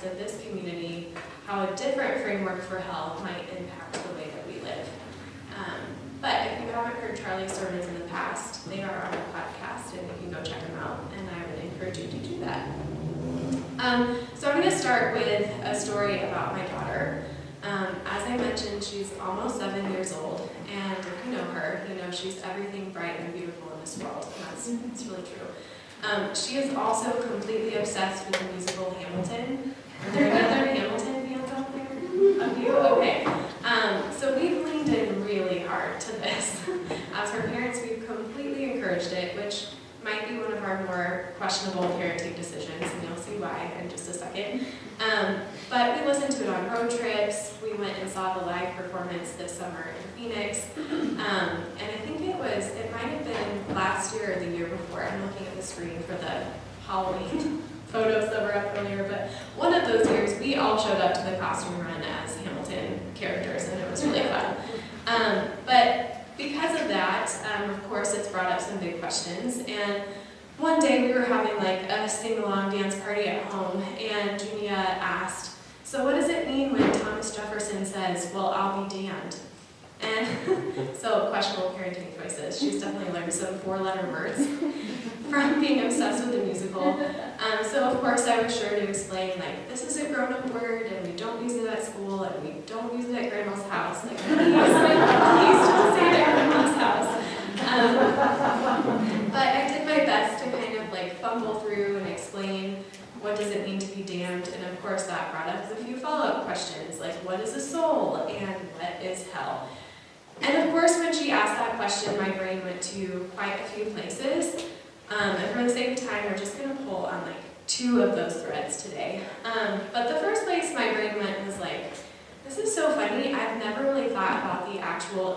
context of this community, how a different framework for hell might impact the way that we live. But if you haven't heard Charlie's sermons in the past, they are on our podcast, and you can go check them out, and I would encourage you to do that. So I'm going to start with a story about my daughter. As I mentioned, she's almost 7 years old, and if you know her, you know she's everything bright and beautiful in this world, and that's really true. She is also completely obsessed with the musical Hamilton. Are there any other Hamilton fans out there? A few? Okay. So we've leaned in really hard to this. As her parents, we've completely encouraged it, which might be one of our more questionable parenting decisions, and you'll see why in just a second. But we listened to it on road trips. We went and saw the live performance this summer in Phoenix. And I think it might have been last year or the year before. I'm looking at the screen for the Halloween photos that were up earlier. But one of those years, we all showed up to the costume run as Hamilton characters, and it was really fun. But because of that, of course, it's brought up some big questions. And one day we were having like a sing-along dance party at home, and Junia asked, "So what does it mean when Thomas Jefferson says, 'Well, I'll be damned'?" And so questionable parenting choices. She's definitely learned some four-letter words from being obsessed with the musical. So of course I was sure to explain, like, this is a grown-up word, and we don't use it at school, and we don't use it at Grandma's house. Like, please don't say it at Grandma's house. But I did my best to kind of like fumble through and explain what does it mean to be damned, and of course that brought up a few follow-up questions, like what is a soul, and what is hell? And of course when she asked that question, my brain went to quite a few places. And for the sake of time, we're just going to pull on like 2 of those threads today. But the first place my brain went was like, this is so funny, I've